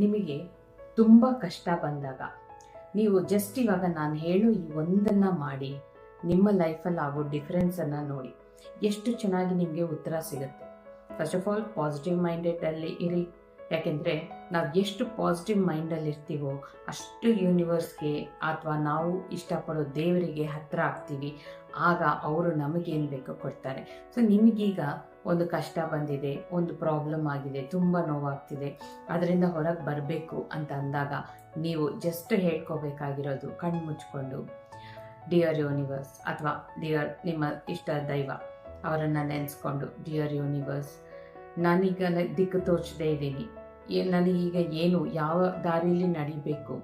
ನಿಮಗೆ ತುಂಬ ಕಷ್ಟ ಬಂದಾಗ ನೀವು ಜಸ್ಟ್ ಇವಾಗ ನಾನು ಹೇಳೋ ಈ ಒಂದನ್ನು ಮಾಡಿ ನಿಮ್ಮ ಲೈಫಲ್ಲಿ ಆಗೋ ಡಿಫ್ರೆನ್ಸನ್ನು ನೋಡಿ, ಎಷ್ಟು ಚೆನ್ನಾಗಿ ನಿಮಗೆ ಉತ್ತರ ಸಿಗುತ್ತೆ. ಫಸ್ಟ್ ಆಫ್ ಆಲ್ ಪಾಸಿಟಿವ್ ಮೈಂಡೆಡಲ್ಲಿ ಇರಿ. ಯಾಕೆಂದರೆ ನಾವು ಎಷ್ಟು ಪಾಸಿಟಿವ್ ಮೈಂಡಲ್ಲಿ ಇರ್ತೀವೋ ಅಷ್ಟು ಯೂನಿವರ್ಸ್ಗೆ ಅಥವಾ ನಾವು ಇಷ್ಟಪಡೋ ದೇವರಿಗೆ ಹತ್ತಿರ ಆಗ್ತೀವಿ. ಆಗ ಅವರು ನಮಗೇನು ಬೇಕೋ ಕೊಡ್ತಾರೆ. ಸೊ ನಿಮಗೀಗ ಒಂದು ಕಷ್ಟ ಬಂದಿದೆ, ಒಂದು ಪ್ರಾಬ್ಲಮ್ ಆಗಿದೆ, ತುಂಬ ನೋವಾಗ್ತಿದೆ, ಅದರಿಂದ ಹೊರಗೆ ಬರಬೇಕು ಅಂತ ಅಂದಾಗ ನೀವು ಜಸ್ಟ್ ಹೇಳ್ಕೋಬೇಕಾಗಿರೋದು ಕಣ್ಣು ಮುಚ್ಕೊಂಡು ಡಿಯರ್ ಯೂನಿವರ್ಸ್ ಅಥವಾ ಡಿಯರ್ ನಿಮ್ಮ ಇಷ್ಟ ದೈವ ಅವರನ್ನು ನೆನೆಸ್ಕೊಂಡು, ಡಿಯರ್ ಯೂನಿವರ್ಸ್, ನಾನೀಗ ದಿಕ್ಕು ತೋಚದೇ ಇದ್ದೀನಿ, ನನಗೀಗ ಏನು ಯಾವ ದಾರಿಯಲ್ಲಿ ನಡಿಬೇಕು,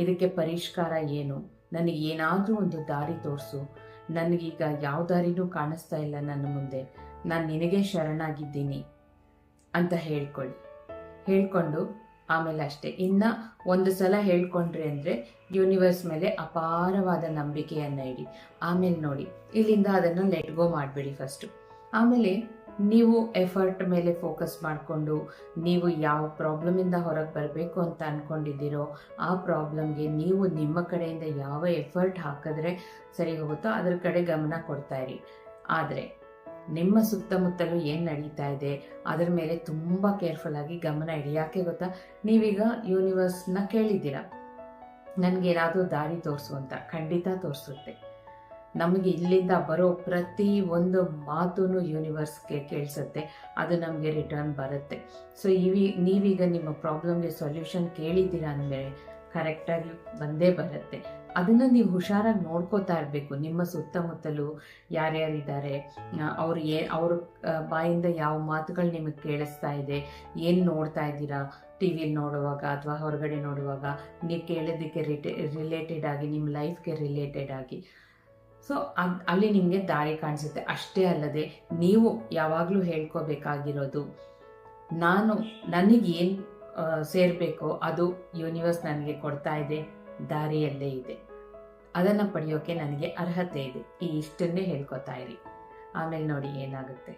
ಇದಕ್ಕೆ ಪರಿಷ್ಕಾರ ಏನು, ನನಗೆ ಏನಾದರೂ ಒಂದು ದಾರಿ ತೋರಿಸು, ನನಗೀಗ ಯಾವ ದಾರಿನೂ ಕಾಣಿಸ್ತಾ ಇಲ್ಲ ನನ್ನ ಮುಂದೆ, ನಾನು ನಿನಗೆ ಶರಣಾಗಿದ್ದೀನಿ ಅಂತ ಹೇಳ್ಕೊಂಡು ಆಮೇಲೆ ಅಷ್ಟೇ. ಇನ್ನು ಒಂದು ಸಲ ಹೇಳ್ಕೊಂಡ್ರಿ ಅಂದರೆ ಯೂನಿವರ್ಸ್ ಮೇಲೆ ಅಪಾರವಾದ ನಂಬಿಕೆಯನ್ನು ಇಡಿ. ಆಮೇಲೆ ನೋಡಿ, ಇಲ್ಲಿಂದ ಅದನ್ನು ಲೆಟ್ ಗೋ ಮಾಡಿಬಿಡಿ ಫಸ್ಟು. ಆಮೇಲೆ ನೀವು ಎಫರ್ಟ್ ಮೇಲೆ ಫೋಕಸ್ ಮಾಡಿಕೊಂಡು ನೀವು ಯಾವ ಪ್ರಾಬ್ಲಮಿಂದ ಹೊರಗೆ ಬರಬೇಕು ಅಂತ ಅಂದ್ಕೊಂಡಿದ್ದೀರೋ ಆ ಪ್ರಾಬ್ಲಮ್ಗೆ ನೀವು ನಿಮ್ಮ ಕಡೆಯಿಂದ ಯಾವ ಎಫರ್ಟ್ ಹಾಕಿದ್ರೆ ಸರಿ ಹೋಗುತ್ತೋ ಅದ್ರ ಕಡೆ ಗಮನ ಕೊಡ್ತಾ ಇರಿ. ಆದರೆ ನಿಮ್ಮ ಸುತ್ತಮುತ್ತಲೂ ಏನು ನಡೀತಾ ಇದೆ ಅದ್ರ ಮೇಲೆ ತುಂಬ ಕೇರ್ಫುಲ್ಲಾಗಿ ಗಮನ ಇಡಿ. ಯಾಕೆ ಗೊತ್ತಾ, ನೀವೀಗ ಯೂನಿವರ್ಸ್ನ ಕೇಳಿದ್ದೀರ ನನಗೇನಾದರೂ ದಾರಿ ತೋರಿಸು ಅಂತ, ಖಂಡಿತ ತೋರಿಸುತ್ತೆ. ನಮಗೆ ಇಲ್ಲಿಂದ ಬರೋ ಪ್ರತಿ ಒಂದು ಮಾತೂ ಯೂನಿವರ್ಸ್ಗೆ ಕೇಳಿಸುತ್ತೆ, ಅದು ನಮಗೆ ರಿಟರ್ನ್ ಬರುತ್ತೆ. ಸೊ ನೀವೀಗ ನಿಮ್ಮ ಪ್ರಾಬ್ಲಮ್ಗೆ ಸೊಲ್ಯೂಷನ್ ಕೇಳಿದ್ದೀರಾ ಅಂದಮೇಲೆ ಕರೆಕ್ಟಾಗಿ ಬಂದೇ ಬರುತ್ತೆ. ಅದನ್ನು ನೀವು ಹುಷಾರಾಗಿ ನೋಡ್ಕೋತಾ ಇರಬೇಕು. ನಿಮ್ಮ ಸುತ್ತಮುತ್ತಲೂ ಯಾರ್ಯಾರಿದ್ದಾರೆ, ಅವ್ರ ಬಾಯಿಂದ ಯಾವ ಮಾತುಗಳು ನಿಮಗೆ ಕೇಳಿಸ್ತಾ ಇದೆ, ಏನು ನೋಡ್ತಾ ಇದ್ದೀರಾ ಟಿ ವಿಲಿ ನೋಡುವಾಗ ಅಥವಾ ಹೊರಗಡೆ ನೋಡುವಾಗ, ನೀವು ಕೇಳೋದಕ್ಕೆ ರಿಲೇಟೆಡ್ ಆಗಿ ನಿಮ್ಮ ಲೈಫ್ಗೆ ರಿಲೇಟೆಡ್ ಆಗಿ. ಸೊ ಅಲ್ಲಿ ನಿಮಗೆ ದಾರಿ ಕಾಣಿಸುತ್ತೆ. ಅಷ್ಟೇ ಅಲ್ಲದೆ ನೀವು ಯಾವಾಗಲೂ ಹೇಳ್ಕೋಬೇಕಾಗಿರೋದು, ನನಗೇನು ಸೇರಬೇಕೋ ಅದು ಯೂನಿವರ್ಸ್ ನನಗೆ ಕೊಡ್ತಾ ಇದೆ, ದಾರಿಯಲ್ಲೇ ಇದೆ, ಅದನ್ನು ಪಡೆಯೋಕ್ಕೆ ನನಗೆ ಅರ್ಹತೆ ಇದೆ. ಈ ಇಷ್ಟನ್ನೇ ಹೇಳ್ಕೊತಾ ಇರಿ. ಆಮೇಲೆ ನೋಡಿ ಏನಾಗುತ್ತೆ.